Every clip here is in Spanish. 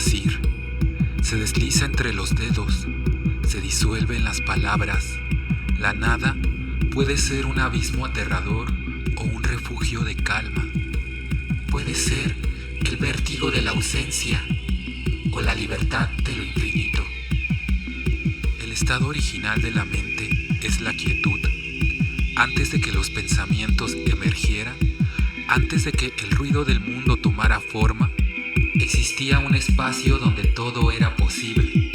Nasir. Se desliza entre los dedos, se disuelve en las palabras. La nada puede ser un abismo aterrador o un refugio de calma. Puede ser el vértigo de la ausencia o la libertad de lo infinito. El estado original de la mente es la quietud. Antes de que los pensamientos emergieran, antes de que el ruido del mundo tomara forma, existía un espacio donde todo era posible,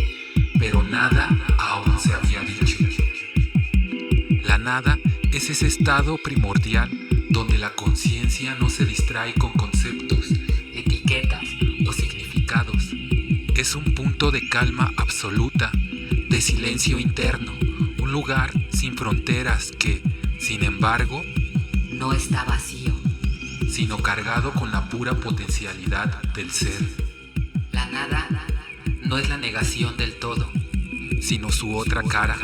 pero nada aún se había dicho. La nada es ese estado primordial donde la conciencia no se distrae con conceptos, etiquetas o significados. Es un punto de calma absoluta, de silencio interno, un lugar sin fronteras que, sin embargo, no está vacío, sino cargado con la pura potencialidad del ser. La nada no es la negación del todo, sino su otra cara.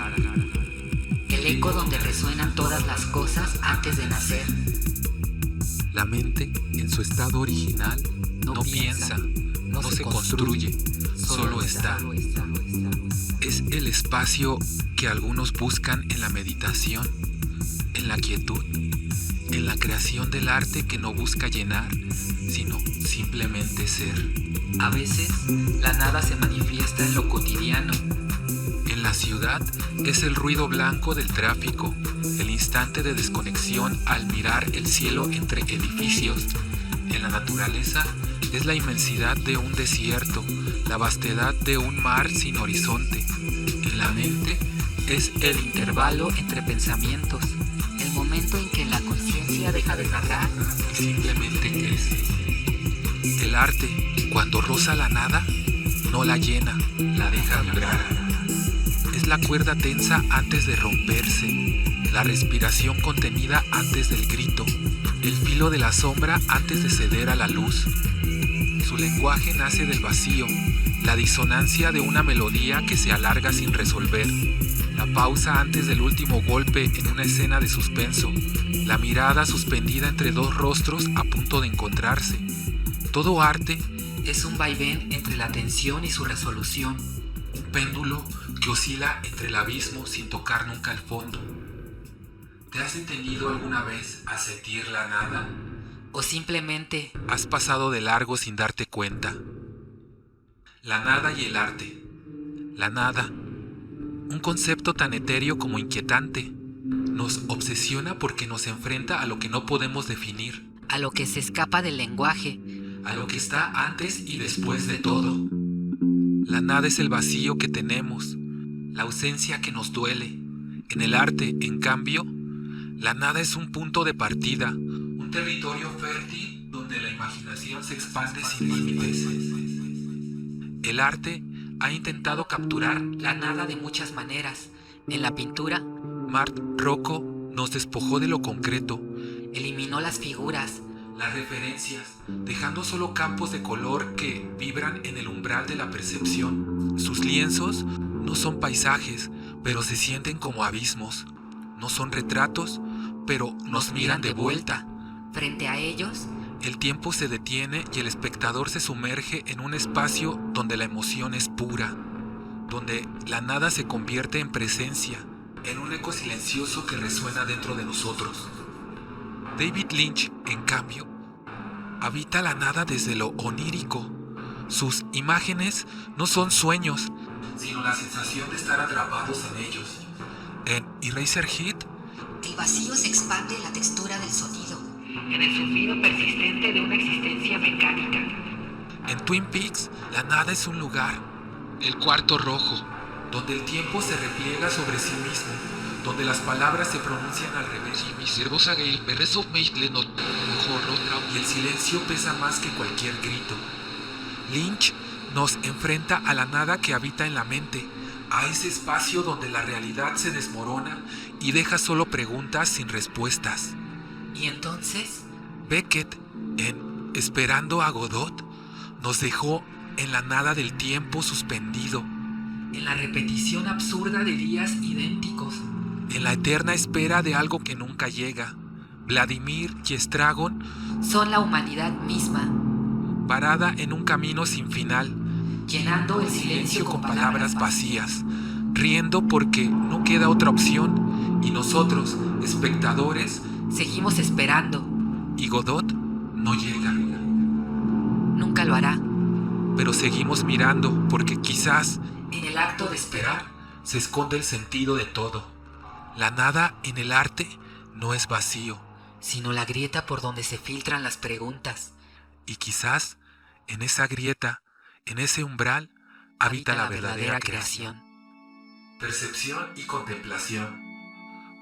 el eco donde resuenan todas las cosas antes de nacer. La mente, en su estado original, no piensa, no se construye, solo está. Es el espacio que algunos buscan en la meditación, en la quietud, en la creación del arte que no busca llenar, sino simplemente ser. A veces, la nada se manifiesta en lo cotidiano. En la ciudad es el ruido blanco del tráfico, el instante de desconexión al mirar el cielo entre edificios. En la naturaleza es la inmensidad de un desierto, la vastedad de un mar sin horizonte. En la mente es el intervalo entre pensamientos, el momento en que la conciencia deja de narrar y simplemente es. El arte, cuando roza la nada, no la llena, la deja vibrar. Es la cuerda tensa antes de romperse, la respiración contenida antes del grito, el filo de la sombra antes de ceder a la luz. Su lenguaje nace del vacío, la disonancia de una melodía que se alarga sin resolver, la pausa antes del último golpe en una escena de suspenso, la mirada suspendida entre dos rostros a punto de encontrarse. Todo arte es un vaivén entre la tensión y su resolución, un péndulo que oscila entre el abismo sin tocar nunca el fondo. ¿Te has detenido alguna vez a sentir la nada? ¿O simplemente has pasado de largo sin darte cuenta? La nada y el arte. La nada, un concepto tan etéreo como inquietante, nos obsesiona porque nos enfrenta a lo que no podemos definir, a lo que se escapa del lenguaje, a lo que está antes y después de todo. La nada es el vacío que tenemos, la ausencia que nos duele. En el arte, en cambio, la nada es un punto de partida, un territorio fértil donde la imaginación se expande sin límites. El arte ha intentado capturar la nada de muchas maneras. En la pintura, Marc Rocco nos despojó de lo concreto, eliminó las figuras, las referencias, dejando solo campos de color que vibran en el umbral de la percepción. Sus lienzos no son paisajes, pero se sienten como abismos. No son retratos, pero nos miran de vuelta. Frente a ellos, el tiempo se detiene y el espectador se sumerge en un espacio donde la emoción es pura, donde la nada se convierte en presencia, en un eco silencioso que resuena dentro de nosotros. David Lynch, en cambio, habita la nada desde lo onírico. Sus imágenes no son sueños, sino la sensación de estar atrapados en ellos. En Eraserhead, el vacío se expande en la textura del sonido, en el zumbido persistente de una existencia mecánica. En Twin Peaks, la nada es un lugar, el cuarto rojo, donde el tiempo se repliega sobre sí mismo, donde las palabras se pronuncian al revés y el silencio pesa más que cualquier grito. Lynch nos enfrenta a la nada que habita en la mente, a ese espacio donde la realidad se desmorona y deja solo preguntas sin respuestas. ¿Y entonces? Beckett, en Esperando a Godot, nos dejó en la nada del tiempo suspendido, en la repetición absurda de días idénticos, en la eterna espera de algo que nunca llega. Vladimir y Estragon son la humanidad misma, parada en un camino sin final. llenando el silencio con palabras vacías, riendo porque no queda otra opción, y nosotros, espectadores, seguimos esperando. Y Godot no llega. Nunca lo hará. Pero seguimos mirando porque quizás en el acto de esperar se esconde el sentido de todo. La nada en el arte no es vacío, sino la grieta por donde se filtran las preguntas. Y quizás en esa grieta, en ese umbral, habita la verdadera creación. Percepción y contemplación.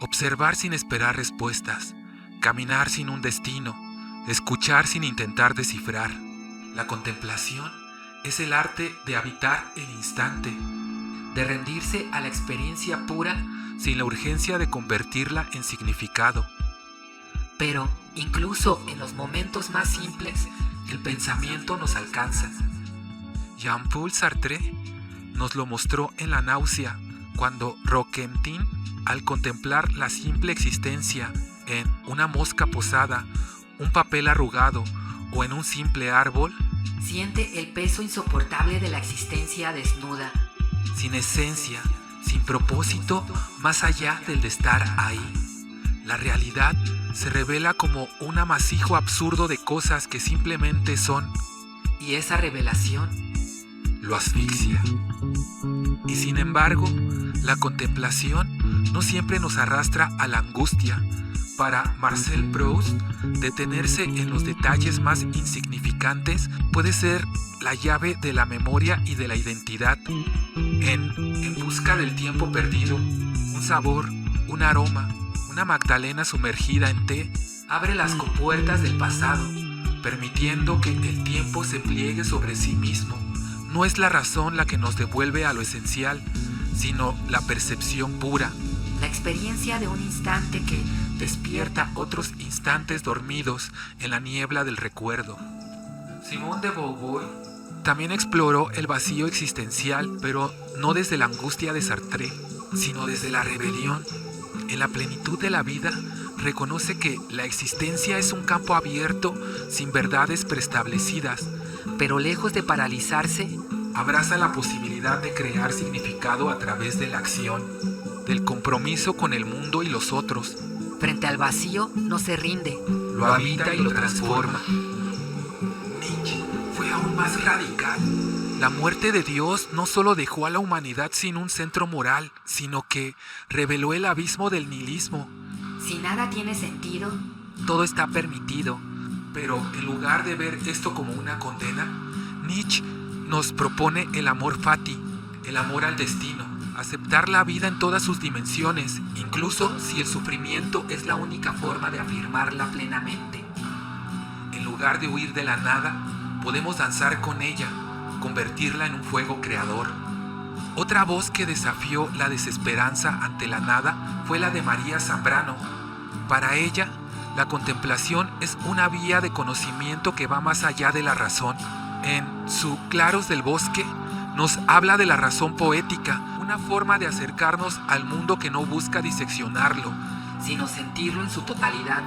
Observar sin esperar respuestas, caminar sin un destino, escuchar sin intentar descifrar. La contemplación es el arte de habitar el instante, de rendirse a la experiencia pura sin la urgencia de convertirla en significado. Pero incluso en los momentos más simples, el pensamiento nos alcanza. Jean-Paul Sartre nos lo mostró en La náusea, cuando Roquentin, al contemplar la simple existencia en una mosca posada, un papel arrugado o en un simple árbol, siente el peso insoportable de la existencia desnuda, sin esencia, sin propósito, más allá del de estar ahí. La realidad se revela como un amasijo absurdo de cosas que simplemente son, y esa revelación lo asfixia. Y sin embargo, la contemplación no siempre nos arrastra a la angustia. Para Marcel Proust, detenerse en los detalles más insignificantes puede ser la llave de la memoria y de la identidad. En busca del tiempo perdido, un sabor, un aroma, una magdalena sumergida en té, abre las compuertas del pasado, permitiendo que el tiempo se pliegue sobre sí mismo. No es la razón la que nos devuelve a lo esencial, sino la percepción pura. La experiencia de un instante que despierta otros instantes dormidos en la niebla del recuerdo. Simone de Beauvoir también exploró el vacío existencial, pero no desde la angustia de Sartre, sino desde la rebelión. En la plenitud de la vida, reconoce que la existencia es un campo abierto, sin verdades preestablecidas, pero lejos de paralizarse, abraza la posibilidad de crear significado a través de la acción, del compromiso con el mundo y los otros. Frente al vacío no se rinde, lo habita y lo transforma. Nietzsche fue aún más radical. La muerte de Dios no solo dejó a la humanidad sin un centro moral, sino que reveló el abismo del nihilismo. Si nada tiene sentido, todo está permitido. Pero en lugar de ver esto como una condena, Nietzsche nos propone el amor fati, el amor al destino. Aceptar la vida en todas sus dimensiones, incluso si el sufrimiento es la única forma de afirmarla plenamente. En lugar de huir de la nada, podemos danzar con ella, convertirla en un fuego creador. Otra voz que desafió la desesperanza ante la nada fue la de María Zambrano. Para ella, la contemplación es una vía de conocimiento que va más allá de la razón. En su Claros del Bosque, nos habla de la razón poética, una forma de acercarnos al mundo que no busca diseccionarlo, sino sentirlo en su totalidad.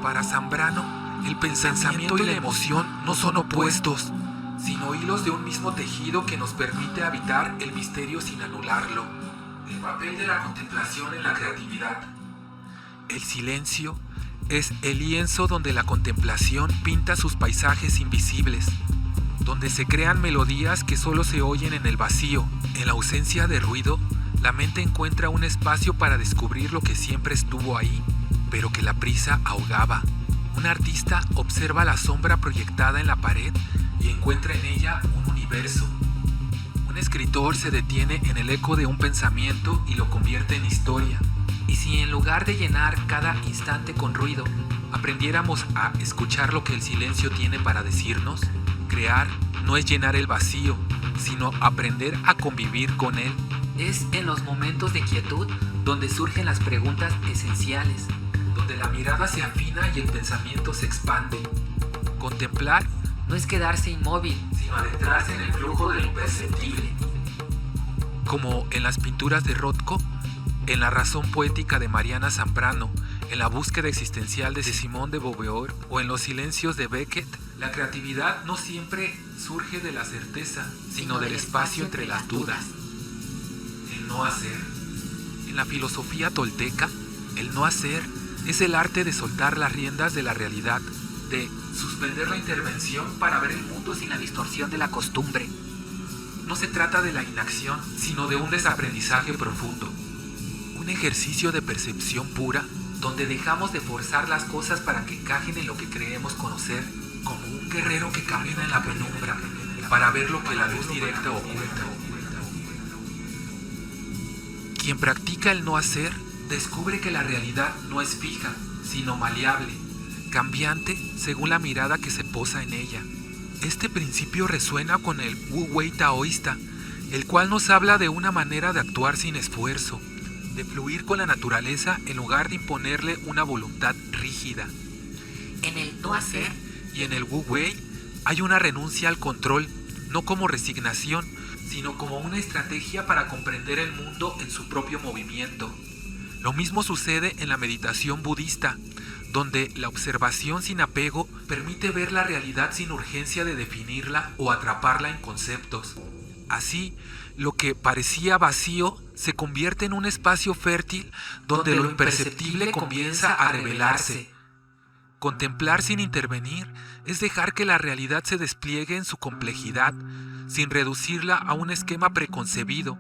Para Zambrano, el pensamiento y la emoción no son opuestos, sino hilos de un mismo tejido que nos permite habitar el misterio sin anularlo. El papel de la contemplación en la creatividad. El silencio es el lienzo donde la contemplación pinta sus paisajes invisibles, donde se crean melodías que solo se oyen en el vacío. En la ausencia de ruido, la mente encuentra un espacio para descubrir lo que siempre estuvo ahí, pero que la prisa ahogaba. Un artista observa la sombra proyectada en la pared y encuentra en ella un universo. Un escritor se detiene en el eco de un pensamiento y lo convierte en historia. Y si en lugar de llenar cada instante con ruido, aprendiéramos a escuchar lo que el silencio tiene para decirnos, crear no es llenar el vacío, sino aprender a convivir con él. Es en los momentos de quietud donde surgen las preguntas esenciales, donde la mirada se afina y el pensamiento se expande. Contemplar no es quedarse inmóvil, sino adentrarse en el flujo de lo imperceptible. Como en las pinturas de Rothko, en la razón poética de Mariana Zambrano, en la búsqueda existencial de Simone de Beauvoir o en los silencios de Beckett, La creatividad no siempre surge de la certeza, sino del espacio entre las dudas. El no hacer. En la filosofía tolteca, el no hacer es el arte de soltar las riendas de la realidad, de suspender la intervención para ver el mundo sin la distorsión de la costumbre. No se trata de la inacción, sino de un desaprendizaje profundo. Un ejercicio de percepción pura, donde dejamos de forzar las cosas para que encajen en lo que creemos conocer, como un guerrero que camina en la penumbra para ver lo que la luz directa oculta. Quien practica el no hacer, descubre que la realidad no es fija, sino maleable, cambiante según la mirada que se posa en ella. Este principio resuena con el Wu Wei taoísta, el cual nos habla de una manera de actuar sin esfuerzo, de fluir con la naturaleza en lugar de imponerle una voluntad rígida. En el no hacer y en el Wu Wei hay una renuncia al control, no como resignación, sino como una estrategia para comprender el mundo en su propio movimiento. Lo mismo sucede en la meditación budista, donde la observación sin apego permite ver la realidad sin urgencia de definirla o atraparla en conceptos. Así, lo que parecía vacío se convierte en un espacio fértil donde lo imperceptible comienza a revelarse. Contemplar sin intervenir es dejar que la realidad se despliegue en su complejidad, sin reducirla a un esquema preconcebido.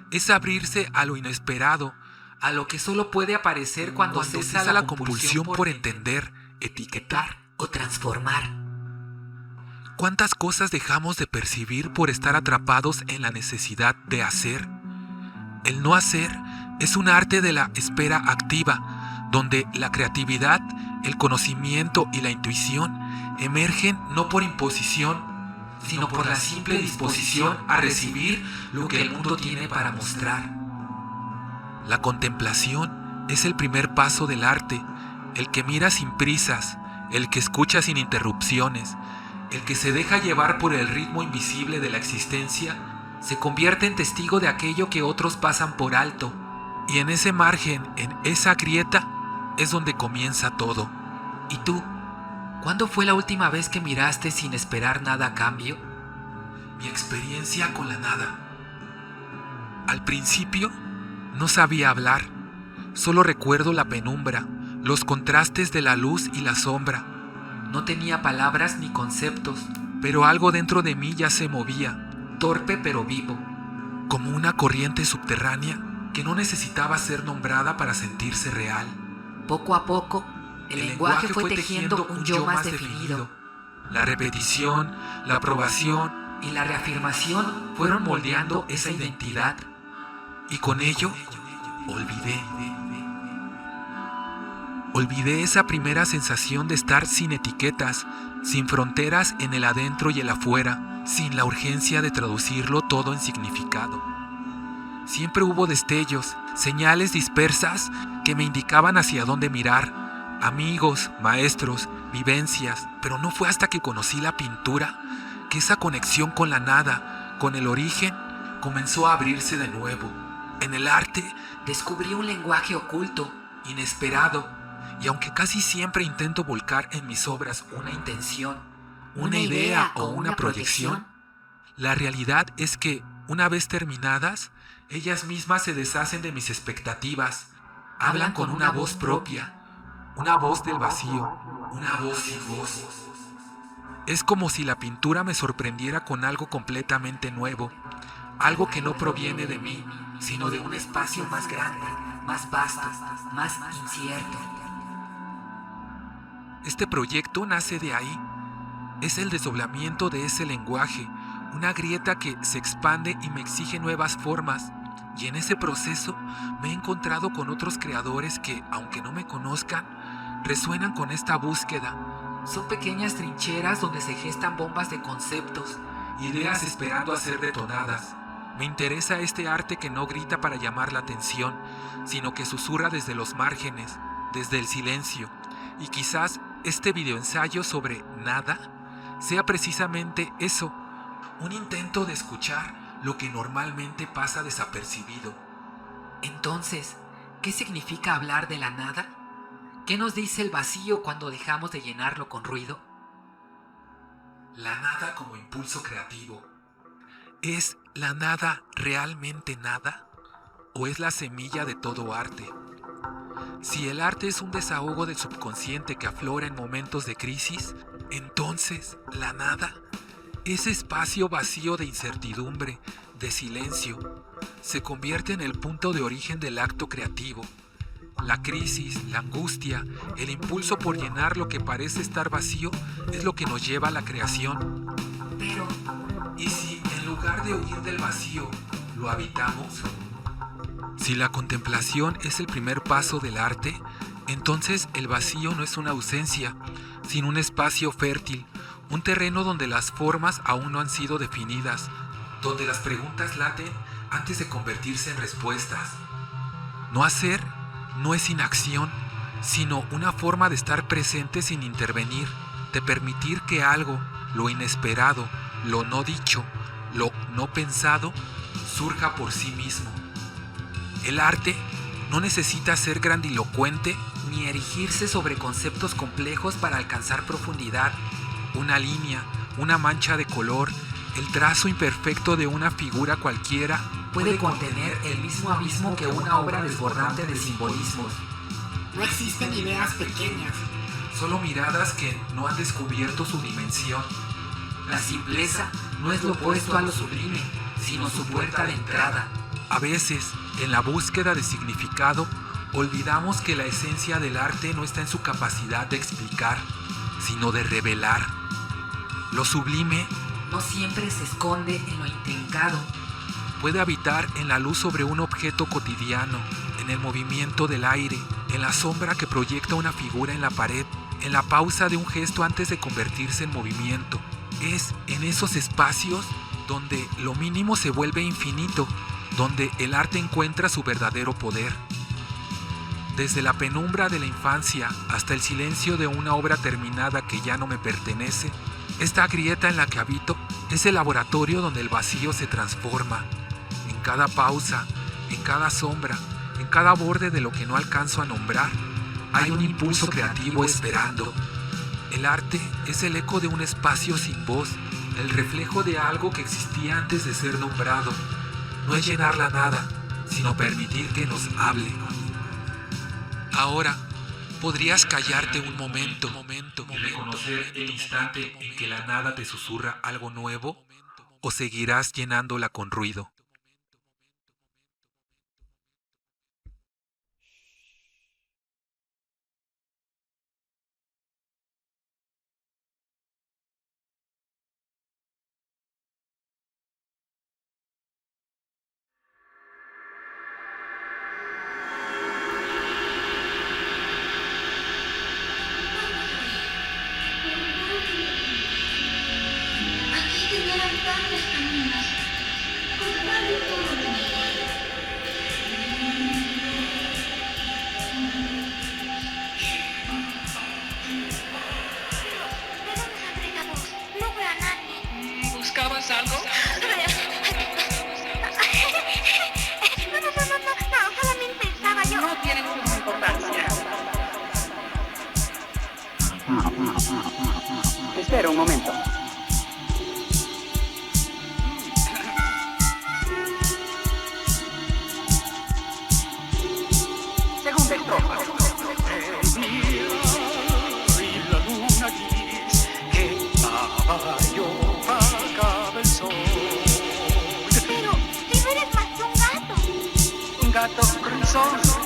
Es abrirse a lo inesperado, a lo que solo puede aparecer cuando cesa la compulsión por entender, etiquetar o transformar. ¿Cuántas cosas dejamos de percibir por estar atrapados en la necesidad de hacer? El no hacer es un arte de la espera activa, donde la creatividad, el conocimiento y la intuición emergen no por imposición, sino por la simple disposición a recibir lo que el mundo tiene para mostrar. La contemplación es el primer paso del arte, el que mira sin prisas, el que escucha sin interrupciones, el que se deja llevar por el ritmo invisible de la existencia, se convierte en testigo de aquello que otros pasan por alto, y en ese margen, en esa grieta, es donde comienza todo. ¿Y tú? ¿Cuándo fue la última vez que miraste sin esperar nada a cambio? Mi experiencia con la nada. Al principio, no sabía hablar, solo recuerdo la penumbra, los contrastes de la luz y la sombra. No tenía palabras ni conceptos, pero algo dentro de mí ya se movía, torpe pero vivo, como una corriente subterránea que no necesitaba ser nombrada para sentirse real. Poco a poco, el lenguaje fue tejiendo un yo más definido. La repetición, la aprobación y la reafirmación fueron moldeando esa identidad. Y con ello, olvidé esa primera sensación de estar sin etiquetas, sin fronteras en el adentro y el afuera, sin la urgencia de traducirlo todo en significado. Siempre hubo destellos, señales dispersas que me indicaban hacia dónde mirar, amigos, maestros, vivencias, pero no fue hasta que conocí la pintura que esa conexión con la nada, con el origen, comenzó a abrirse de nuevo. En el arte descubrí un lenguaje oculto, inesperado, y aunque casi siempre intento volcar en mis obras una intención, una idea o una proyección, la realidad es que, una vez terminadas, ellas mismas se deshacen de mis expectativas, hablan con una voz propia, una voz del vacío, una voz sin voz. Es como si la pintura me sorprendiera con algo completamente nuevo, algo que no proviene de mí, sino de un espacio más grande, más vasto, más incierto. Este proyecto nace de ahí. Es el desdoblamiento de ese lenguaje, una grieta que se expande y me exige nuevas formas. Y en ese proceso me he encontrado con otros creadores que, aunque no me conozcan, resuenan con esta búsqueda. Son pequeñas trincheras donde se gestan bombas de conceptos, ideas esperando a ser detonadas. Me interesa este arte que no grita para llamar la atención, sino que susurra desde los márgenes, desde el silencio. Y quizás este videoensayo sobre nada sea precisamente eso, un intento de escuchar lo que normalmente pasa desapercibido. Entonces, ¿qué significa hablar de la nada? ¿Qué nos dice el vacío cuando dejamos de llenarlo con ruido? La nada como impulso creativo. ¿Es la nada realmente nada? ¿O es la semilla de todo arte? Si el arte es un desahogo del subconsciente que aflora en momentos de crisis, entonces la nada, ese espacio vacío de incertidumbre, de silencio, se convierte en el punto de origen del acto creativo. La crisis, la angustia, el impulso por llenar lo que parece estar vacío es lo que nos lleva a la creación. Pero, ¿y si en lugar de huir del vacío, lo habitamos? Si la contemplación es el primer paso del arte, entonces el vacío no es una ausencia, sino un espacio fértil, un terreno donde las formas aún no han sido definidas, donde las preguntas laten antes de convertirse en respuestas. No hacer no es inacción, sino una forma de estar presente sin intervenir, de permitir que algo, lo inesperado, lo no dicho, lo no pensado, surja por sí mismo. El arte no necesita ser grandilocuente ni erigirse sobre conceptos complejos para alcanzar profundidad. Una línea, una mancha de color, el trazo imperfecto de una figura cualquiera puede contener el mismo abismo que una obra desbordante de simbolismos. No existen ideas pequeñas, Solo miradas que no han descubierto su dimensión. la simpleza no es lo opuesto a lo sublime, sino su puerta de entrada. A veces, en la búsqueda de significado, olvidamos que la esencia del arte no está en su capacidad de explicar, sino de revelar. Lo sublime No siempre se esconde en lo intrincado. puede habitar en la luz sobre un objeto cotidiano, en el movimiento del aire, en la sombra que proyecta una figura en la pared, en la pausa de un gesto antes de convertirse en movimiento. Es en esos espacios donde lo mínimo se vuelve infinito, donde el arte encuentra su verdadero poder. Desde la penumbra de la infancia hasta el silencio de una obra terminada que ya no me pertenece, esta grieta en la que habito es el laboratorio donde el vacío se transforma. En cada pausa, en cada sombra, en cada borde de lo que no alcanzo a nombrar, hay un impulso creativo esperando. El arte es el eco de un espacio sin voz, el reflejo de algo que existía antes de ser nombrado. No es llenar la nada, sino permitir que nos hable. Ahora, podrías callarte un momento, y reconocer el instante en que la nada te susurra algo nuevo, o seguirás llenándola con ruido. Aquí tenían tantos caminos. ¿Con cuál de todos me iría? ¿De dónde saldré la voz? No veo a nadie. ¿Buscabas algo? No, solamente estaba yo. No tiene ninguna importancia. Espera un momento. Segunda estrofa. Y la luna gris que caballo acaba el sol. Pero si no eres más que un gato. Un gato con sol.